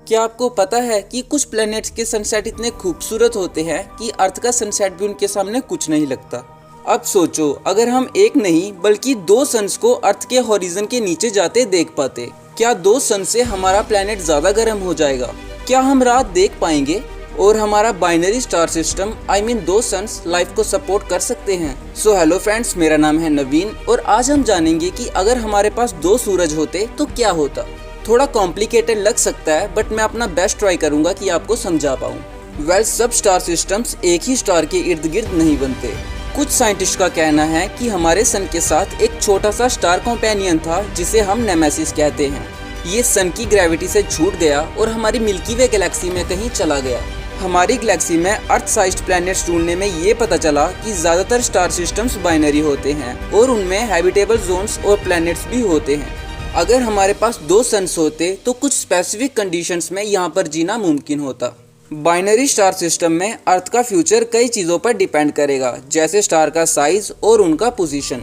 क्या आपको पता है कि कुछ प्लैनेट्स के सनसेट इतने खूबसूरत होते हैं कि अर्थ का सनसेट भी उनके सामने कुछ नहीं लगता। अब सोचो, अगर हम एक नहीं बल्कि दो सन्स को अर्थ के हॉरिजन के नीचे जाते देख पाते, क्या दो सन से हमारा प्लैनेट ज्यादा गर्म हो जाएगा? क्या हम रात देख पाएंगे? और हमारा बाइनरी स्टार सिस्टम दो सन्स लाइफ को सपोर्ट कर सकते हैं? सो हेलो फ्रेंड्स, मेरा नाम है नवीन और आज हम जानेंगे कि अगर हमारे पास दो सूरज होते तो क्या होता। थोड़ा कॉम्प्लिकेटेड लग सकता है बट मैं अपना बेस्ट ट्राई करूंगा कि आपको समझा पाऊँ। सब स्टार सिस्टम्स एक ही स्टार के इर्द गिर्द नहीं बनते। कुछ साइंटिस्ट का कहना है कि हमारे सन के साथ एक छोटा सा स्टार कॉम्पेनियन था जिसे हम नेमेसिस कहते हैं। ये सन की ग्रेविटी से छूट गया और हमारी मिल्की वे गैलेक्सी में कहीं चला गया। हमारी गैलेक्सी में अर्थ साइज्ड प्लैनेट्स ढूंढने में ये पता चला कि ज्यादातर स्टार सिस्टम्स बाइनरी होते हैं और उनमें हैबिटेबल जोन्स और प्लैनेट्स भी होते हैं। अगर हमारे पास दो सन्स होते तो कुछ स्पेसिफिक कंडीशंस में यहाँ पर जीना मुमकिन होता। बाइनरी स्टार सिस्टम में अर्थ का फ्यूचर कई चीज़ों पर डिपेंड करेगा, जैसे स्टार का साइज और उनका position.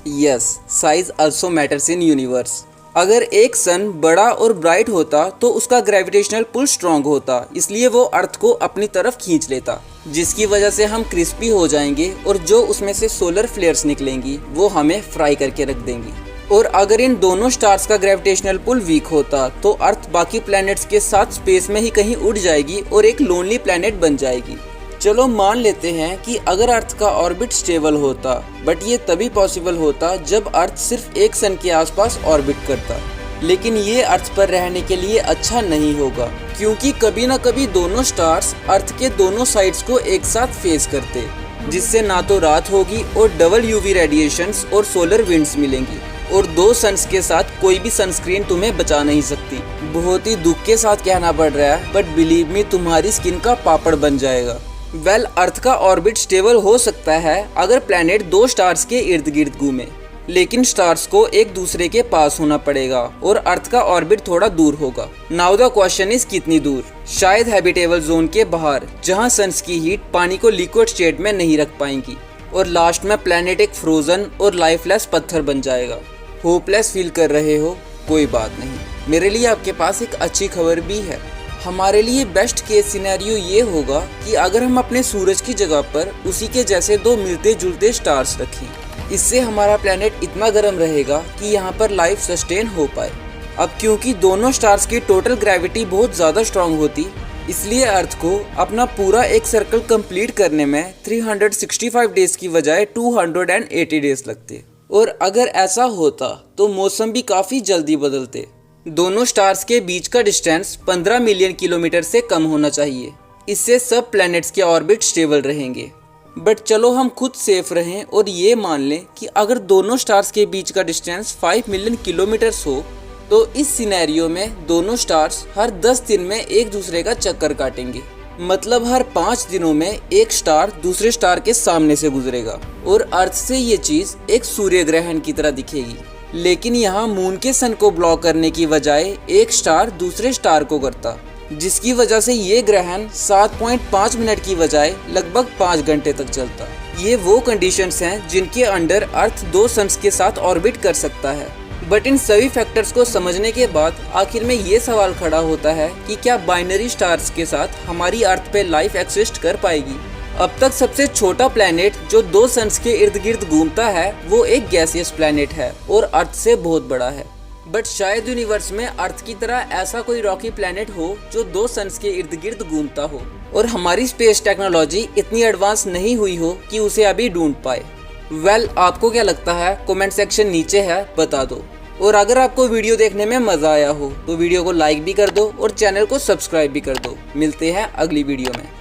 Yes, size also matters in universe. अगर एक सन बड़ा और ब्राइट होता तो उसका ग्रेविटेशनल पुल स्ट्रॉन्ग होता, इसलिए वो अर्थ को अपनी तरफ खींच लेता, जिसकी वजह से हम क्रिस्पी हो जाएंगे और जो उसमें से सोलर फ्लेयर्स निकलेंगी वो हमें फ्राई करके रख देंगी। और अगर इन दोनों स्टार्स का ग्रेविटेशनल पुल वीक होता तो अर्थ बाकी प्लैनेट्स के साथ स्पेस में ही कहीं उड़ जाएगी और एक लोनली प्लैनेट बन जाएगी। चलो मान लेते हैं कि अगर अर्थ का ऑर्बिट स्टेबल होता, बट ये तभी पॉसिबल होता जब अर्थ सिर्फ एक सन के आसपास ऑर्बिट करता। लेकिन ये अर्थ पर रहने के लिए अच्छा नहीं होगा, क्योंकि कभी ना कभी दोनों स्टार्स अर्थ के दोनों साइड्स को एक साथ फेस करते, जिससे ना तो रात होगी और डबल यूवी रेडिएशंस और सोलर विंड्स मिलेंगी, और दो सन्स के साथ कोई भी सनस्क्रीन तुम्हें बचा नहीं सकती। बहुत ही दुख के साथ कहना पड़ रहा है बट बिलीव मी, तुम्हारी स्किन का पापड़ बन जाएगा। अर्थ का ऑर्बिट स्टेबल हो सकता है अगर प्लैनेट दो स्टार्स के इर्द गिर्द घूमे, लेकिन स्टार्स को एक दूसरे के पास होना पड़ेगा और अर्थ का ऑर्बिट थोड़ा दूर होगा। नाउ द क्वेश्चन इज कितनी दूर? शायद हैबिटेबल जोन के बाहर, जहां सन्स की हीट पानी को लिक्विड स्टेट में नहीं रख पाएंगी और लास्ट में प्लैनेट एक फ्रोजन और लाइफलेस पत्थर बन जाएगा। होपलेस फील कर रहे हो? कोई बात नहीं, मेरे लिए आपके पास एक अच्छी खबर भी है। हमारे लिए बेस्ट केस सिनेरियो ये होगा कि अगर हम अपने सूरज की जगह पर उसी के जैसे दो मिलते जुलते स्टार्स रखें, इससे हमारा प्लैनेट इतना गर्म रहेगा कि यहाँ पर लाइफ सस्टेन हो पाए। अब क्योंकि दोनों स्टार्स की टोटल ग्रेविटी बहुत ज़्यादा स्ट्रांग होती, इसलिए अर्थ को अपना पूरा एक सर्कल कंप्लीट करने में 365 डेज की बजाय 280 डेज लगते। और अगर ऐसा होता तो मौसम भी काफ़ी जल्दी बदलते। दोनों स्टार्स के बीच का डिस्टेंस 15 मिलियन किलोमीटर से कम होना चाहिए। इससे सब प्लैनेट्स के ऑर्बिट स्टेबल रहेंगे। बट चलो हम खुद सेफ रहें और ये मान लें कि अगर दोनों स्टार्स के बीच का डिस्टेंस 5 मिलियन किलोमीटर्स हो, तो इस सिनेरियो में दोनों स्टार्स हर 10 दिन में एक दूसरे का चक्कर काटेंगे। मतलब हर 5 दिनों में एक स्टार दूसरे स्टार के सामने से गुजरेगा और अर्थ से ये चीज एक सूर्य ग्रहण की तरह दिखेगी। लेकिन यहाँ मून के सन को ब्लॉक करने की बजाय एक स्टार दूसरे स्टार को करता, जिसकी वजह से ये ग्रहण 7.5 मिनट की बजाय लगभग 5 घंटे तक चलता। ये वो कंडीशंस हैं जिनके अंडर अर्थ दो सन्स के साथ ऑर्बिट कर सकता है। बट इन सभी फैक्टर्स को समझने के बाद आखिर में ये सवाल खड़ा होता है कि क्या बाइनरी स्टार्स के साथ हमारी अर्थ पे लाइफ एक्सिस्ट कर पाएगी? अब तक सबसे छोटा प्लैनेट जो दो सन्स के इर्द गिर्द घूमता है वो एक गैसियस प्लैनेट है और अर्थ से बहुत बड़ा है। बट शायद यूनिवर्स में अर्थ की तरह ऐसा कोई रॉकी प्लैनेट हो जो दो सन्स के इर्द गिर्द घूमता हो और हमारी स्पेस टेक्नोलॉजी इतनी एडवांस नहीं हुई हो कि उसे अभी ढूंढ पाए। आपको क्या लगता है? कमेंट सेक्शन नीचे है, बता दो। और अगर आपको वीडियो देखने में मजा आया हो तो वीडियो को लाइक भी कर दो और चैनल को सब्सक्राइब भी कर दो। मिलते हैं अगली वीडियो में।